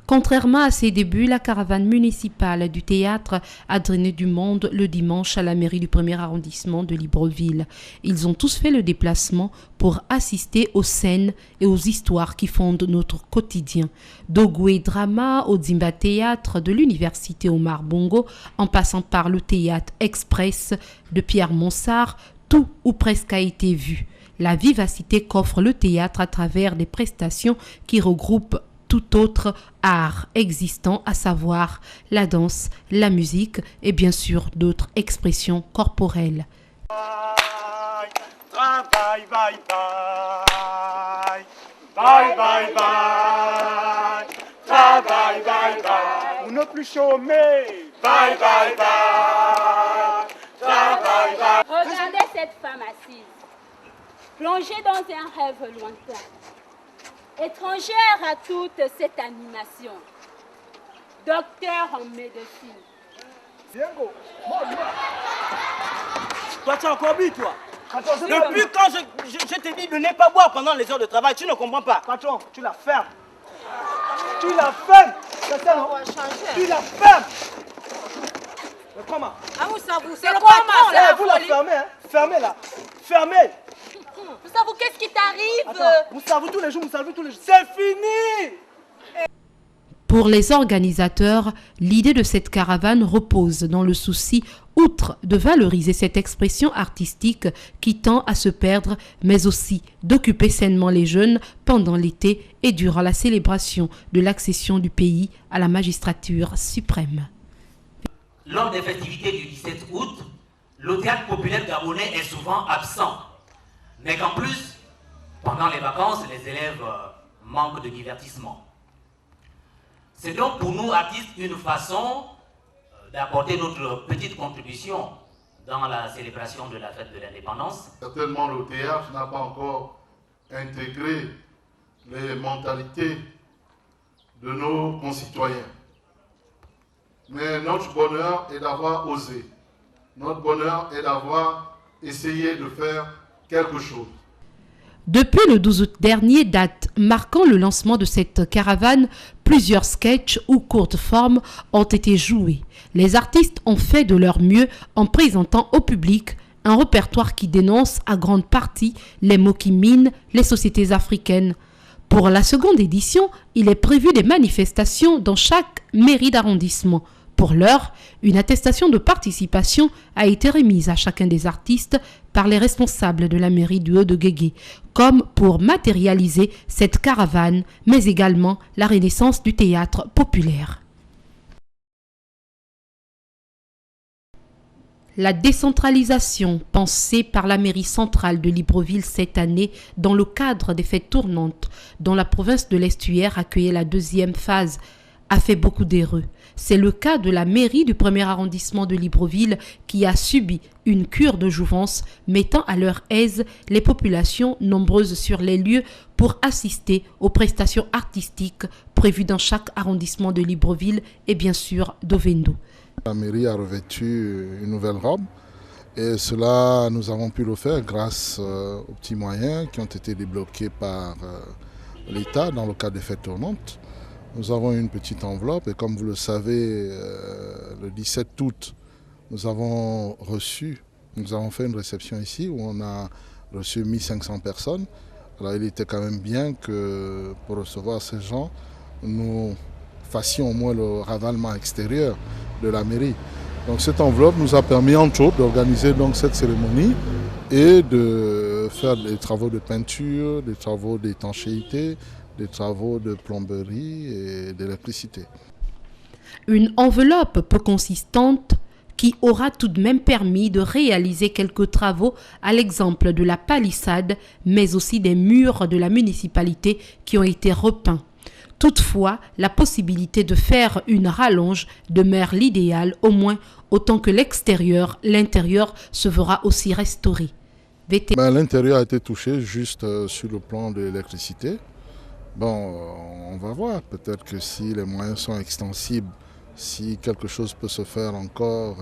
Contrairement à ses débuts, la caravane municipale du théâtre a drainé du monde le dimanche à la mairie du 1er arrondissement de Libreville. Ils ont tous fait le déplacement pour assister aux scènes et aux histoires qui fondent notre quotidien. d'Ogoué Drama au Dimba Théâtre de l'université Omar Bongo, en passant par le théâtre Express de Pierre Monsart, tout ou presque a été vu. La vivacité qu'offre le théâtre à travers des prestations qui regroupent tout autre art existant, à savoir la danse, la musique et bien sûr d'autres expressions corporelles. Travail, bye bye, bye bye bye, travail, bye bye, pour ne plus chômer, bye bye bye, travail, bye. Regardez cette femme assise, plongée dans un rêve lointain. Étrangère à toute cette animation, docteur en médecine. Toi, tu as encore bu, toi. Depuis quand je te dis de ne pas boire pendant les heures de travail, tu ne comprends pas. Patron, tu la fermes. Tu la fermes. C'est ça, non? Tu la fermes. Mais comment? Ah, vous savez, c'est le patron, là. Vous la fermez, hein? Fermez-la. Fermez. Vous savez, qu'est-ce qui t'arrive? Attends, vous savez tous les jours, vous savez tous les jours. C'est fini! Pour les organisateurs, l'idée de cette caravane repose dans le souci, outre de valoriser cette expression artistique qui tend à se perdre, mais aussi d'occuper sainement les jeunes pendant l'été et durant la célébration de l'accession du pays à la magistrature suprême. Lors des festivités du 17 août, le théâtre populaire gabonais est souvent absent. Mais qu'en plus, pendant les vacances, les élèves manquent de divertissement. C'est donc pour nous artistes une façon d'apporter notre petite contribution dans la célébration de la fête de l'indépendance. Certainement le théâtre n'a pas encore intégré les mentalités de nos concitoyens. Mais notre bonheur est d'avoir osé. Notre bonheur est d'avoir essayé de faire quelque chose. Depuis le 12 août dernier, date marquant le lancement de cette caravane, plusieurs sketchs ou courtes formes ont été joués. Les artistes ont fait de leur mieux en présentant au public un répertoire qui dénonce à grande partie les maux qui minent les sociétés africaines. Pour la seconde édition, il est prévu des manifestations dans chaque mairie d'arrondissement. Pour l'heure, une attestation de participation a été remise à chacun des artistes par les responsables de la mairie du Haut-de-Guégué, comme pour matérialiser cette caravane, mais également la renaissance du théâtre populaire. La décentralisation pensée par la mairie centrale de Libreville cette année dans le cadre des fêtes tournantes dont la province de l'Estuaire accueillait la deuxième phase a fait beaucoup d'heureux. C'est le cas de la mairie du 1er arrondissement de Libreville qui a subi une cure de jouvence mettant à leur aise les populations nombreuses sur les lieux pour assister aux prestations artistiques prévues dans chaque arrondissement de Libreville et bien sûr d'Ovendo. La mairie a revêtu une nouvelle robe et cela nous avons pu le faire grâce aux petits moyens qui ont été débloqués par l'État dans le cadre des fêtes tournantes. Nous avons une petite enveloppe et comme vous le savez, le 17 août, nous avons fait une réception ici où on a reçu 1500 personnes. Alors il était quand même bien que pour recevoir ces gens, nous fassions au moins le ravalement extérieur de la mairie. Donc cette enveloppe nous a permis entre autres d'organiser donc cette cérémonie et de faire des travaux de peinture, des travaux d'étanchéité, des travaux de plomberie et d'électricité. Une enveloppe peu consistante qui aura tout de même permis de réaliser quelques travaux à l'exemple de la palissade, mais aussi des murs de la municipalité qui ont été repeints. Toutefois, la possibilité de faire une rallonge demeure l'idéal, au moins autant que l'intérieur se verra aussi restauré. L'intérieur a été touché juste sur le plan de l'électricité. Bon, on va voir. Peut-être que si les moyens sont extensibles, si quelque chose peut se faire encore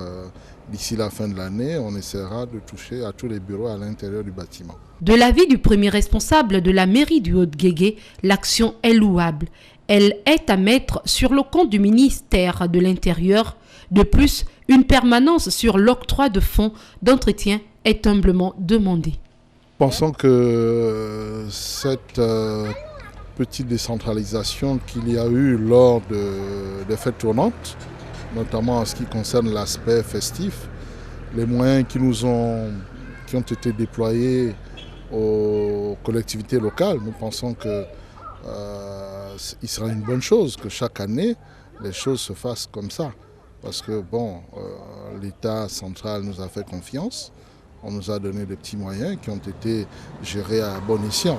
d'ici la fin de l'année, on essaiera de toucher à tous les bureaux à l'intérieur du bâtiment. De l'avis du premier responsable de la mairie du Haut-de-Guégué, l'action est louable. Elle est à mettre sur le compte du ministère de l'Intérieur. De plus, une permanence sur l'octroi de fonds d'entretien est humblement demandée. Pensons que cette petite décentralisation qu'il y a eu lors des fêtes tournantes, notamment en ce qui concerne l'aspect festif, les moyens qui ont été déployés aux collectivités locales, nous pensons que il sera une bonne chose que chaque année les choses se fassent comme ça. Parce que l'État central nous a fait confiance, on nous a donné des petits moyens qui ont été gérés à bon escient.